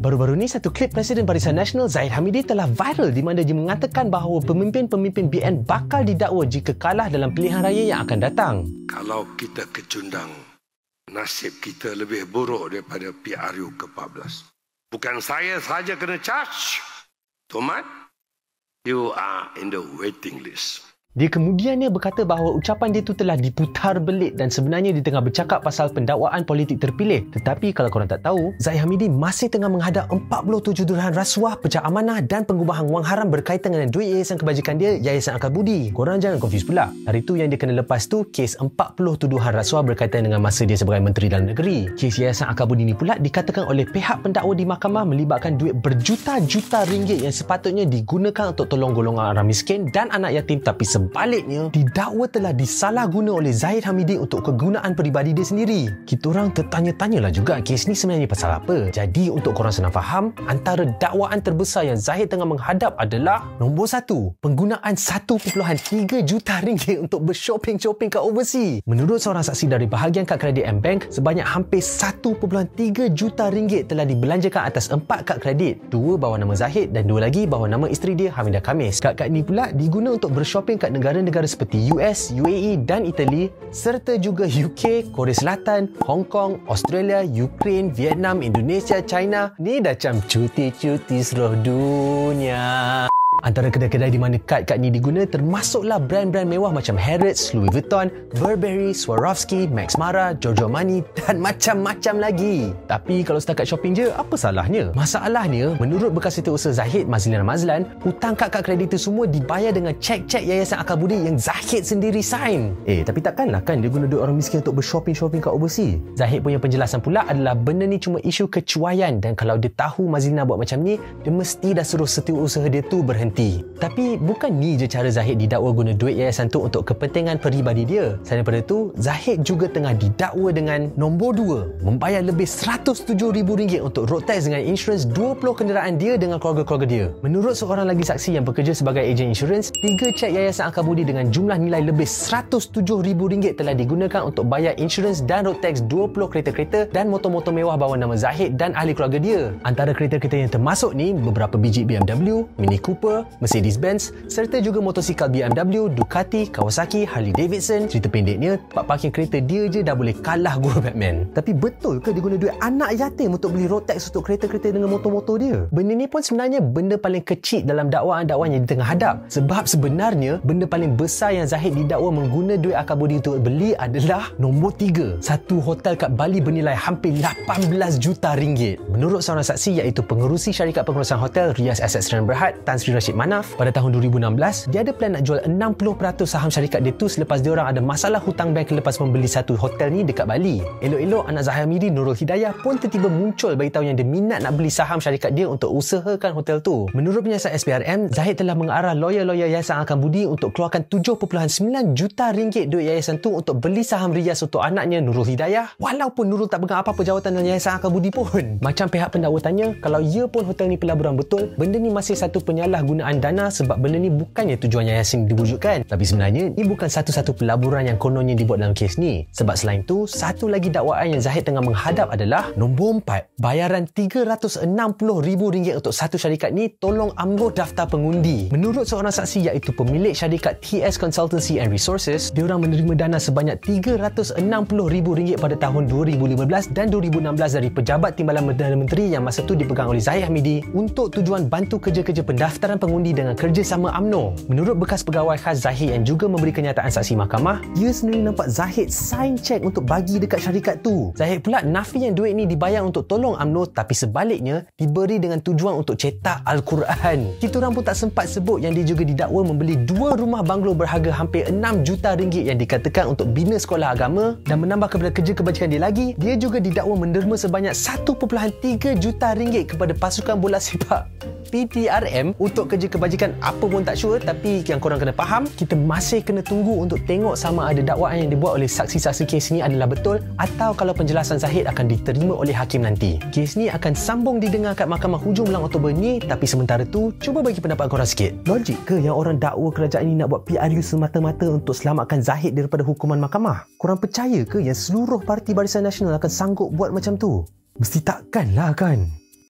Baru-baru ni satu klip Presiden Barisan Nasional Zahid Hamidi telah viral di mana dia mengatakan bahawa pemimpin-pemimpin BN bakal didakwa jika kalah dalam pilihan raya yang akan datang. Kalau kita kecundang, nasib kita lebih buruk daripada PRU ke-14. Bukan saya sahaja kena charge. Tomat, you are in the waiting list. Dia kemudiannya berkata bahawa ucapan dia tu telah diputar belit dan sebenarnya dia tengah bercakap pasal pendakwaan politik terpilih. Tetapi kalau korang tak tahu, Zahid Hamidi masih tengah menghadap 47 tuduhan rasuah, pecah amanah dan pengubahan wang haram berkaitan dengan duit yayasan kebajikan dia, Yayasan Akal Budi. Korang jangan confuse pula. Hari tu yang dia kena lepas tu kes 40 tuduhan rasuah berkaitan dengan masa dia sebagai Menteri Dalam Negeri. Kes Yayasan Akal Budi ni pula dikatakan oleh pihak pendakwa di mahkamah melibatkan duit berjuta-juta ringgit yang sepatutnya digunakan untuk tolong golongan orang miskin dan anak yatim, tapi sebaliknya, didakwa telah disalahguna oleh Zahid Hamidi untuk kegunaan peribadi dia sendiri. Kita orang tertanya-tanyalah juga kes ni sebenarnya pasal apa. Jadi untuk korang senang faham, antara dakwaan terbesar yang Zahid tengah menghadap adalah nombor 1, penggunaan 1.3 juta ringgit untuk bershopping-shopping kat overseas. Menurut seorang saksi dari bahagian kad kredit M-Bank, sebanyak hampir 1.3 juta ringgit telah dibelanjakan atas 4 kad kredit. 2 bawah nama Zahid dan 2 lagi bawah nama isteri dia, Hamidah Khamis. Kad-kad ni pula diguna untuk bershopping kat negara-negara seperti US, UAE dan Itali, serta juga UK, Korea Selatan, Hong Kong, Australia, Ukraine, Vietnam, Indonesia, China. Ni dah macam cuti-cuti seluruh dunia. Antara kedai-kedai di mana kad-kad ni diguna termasuklah brand-brand mewah macam Harrods, Louis Vuitton, Burberry, Swarovski, Max Mara, Giorgio Armani dan macam-macam lagi. Tapi kalau setakat shopping je, apa salahnya? Masalahnya, menurut bekas setiausaha Zahid, Mazlina Mazlan, hutang kad-kad kredit itu semua dibayar dengan cek-cek Yayasan Akal Budi yang Zahid sendiri sign. Tapi takkanlah kan dia guna duit orang miskin untuk bershopping-shopping kat overseas? Zahid punya penjelasan pula adalah benda ni cuma isu kecuaian dan kalau dia tahu Mazlina buat macam ni, dia mesti dah suruh setiausaha dia tu berhenti. Tapi bukan ni je cara Zahid didakwa guna duit yayasan tu untuk kepentingan peribadi dia. Selain daripada tu, Zahid juga tengah didakwa dengan nombor 2, membayar lebih RM107,000 untuk road tax dengan insurans 20 kenderaan dia dengan keluarga-keluarga dia. Menurut seorang lagi saksi yang bekerja sebagai ejen insurans, 3 cek Yayasan Akal Budi dengan jumlah nilai lebih RM107,000 telah digunakan untuk bayar insurans dan road tax 20 kereta-kereta dan motor-motor mewah bawah nama Zahid dan ahli keluarga dia. Antara kereta-kereta yang termasuk ni beberapa biji BMW, Mini Cooper, Mercedes-Benz serta juga motosikal BMW, Ducati, Kawasaki, Harley-Davidson. Cerita pendeknya, pak parking kereta dia je dah boleh kalah guru Batman. Tapi betul ke dia guna duit anak yatim untuk beli road tax untuk kereta-kereta dengan motor-motor dia? Benda ni pun sebenarnya benda paling kecil dalam dakwaan-dakwaan yang dia tengah hadap. Sebab sebenarnya benda paling besar yang Zahid didakwa mengguna duit Akal Budi untuk beli adalah nombor 3, satu hotel kat Bali bernilai hampir 18 juta ringgit. Menurut seorang saksi iaitu pengerusi syarikat pengurusan hotel Rias Asset Sdn Bhd, Tan Sri Rashid Manaf, pada tahun 2016 dia ada plan nak jual 60% saham syarikat dia tu selepas dia orang ada masalah hutang bank lepas membeli satu hotel ni dekat Bali. Elok-elok anak Zahid Hamidi, Nurul Hidayah pun tiba-tiba muncul bagi tahu yang dia minat nak beli saham syarikat dia untuk usahakan hotel tu. Menurut penyiasat SPRM, Zahid telah mengarah lawyer-lawyer Yayasan Akal Budi untuk keluarkan 7.9 juta ringgit duit yayasan tu untuk beli saham Rias untuk anaknya Nurul Hidayah, walaupun Nurul tak pegang apa-apa jawatan dalam Yayasan Akal Budi pun. Macam pihak pendakwa tanya, kalau ya pun hotel ni pelaburan betul, benda ni masih satu penyalahgunaan dana sebab benda ni bukannya tujuan yayasan diwujudkan. Tapi sebenarnya ni bukan satu-satu pelaburan yang kononnya dibuat dalam kes ni. Sebab selain tu, satu lagi dakwaan yang Zahid tengah menghadap adalah nombor 4, bayaran RM360,000 untuk satu syarikat ni tolong UMNO daftar pengundi. Menurut seorang saksi iaitu pemilik syarikat TS Consultancy and Resources, diorang menerima dana sebanyak RM360,000 pada tahun 2015 dan 2016 dari pejabat Timbalan Perdana Menteri yang masa tu dipegang oleh Zahid Hamidi untuk tujuan bantu kerja-kerja pendaftaran pengundi dengan kerjasama UMNO. Menurut bekas pegawai khas Zahid yang juga memberi kenyataan saksi mahkamah, dia sendiri nampak Zahid sign check untuk bagi dekat syarikat tu. Zahid pula nafi yang duit ni dibayar untuk tolong UMNO, tapi sebaliknya diberi dengan tujuan untuk cetak Al-Quran. Kita orang pun tak sempat sebut yang dia juga didakwa membeli 2 rumah banglo berharga hampir 6 juta ringgit yang dikatakan untuk bina sekolah agama, dan menambah kepada kerja kebajikan dia lagi, dia juga didakwa menderma sebanyak 1.3 juta ringgit kepada pasukan bola sepak PTRM untuk kerja kebajikan apa pun tak sure. Tapi yang korang kena faham, kita masih kena tunggu untuk tengok sama ada dakwaan yang dibuat oleh saksi-saksi kes ni adalah betul atau kalau penjelasan Zahid akan diterima oleh hakim nanti. Kes ni akan sambung didengar kat Mahkamah hujung bulan Oktober ni, tapi sementara tu cuba bagi pendapat korang sikit. Logik ke yang orang dakwa kerajaan ini nak buat PRU semata-mata untuk selamatkan Zahid daripada hukuman mahkamah? Korang percaya ke yang seluruh parti Barisan Nasional akan sanggup buat macam tu? Mesti takkanlah kan?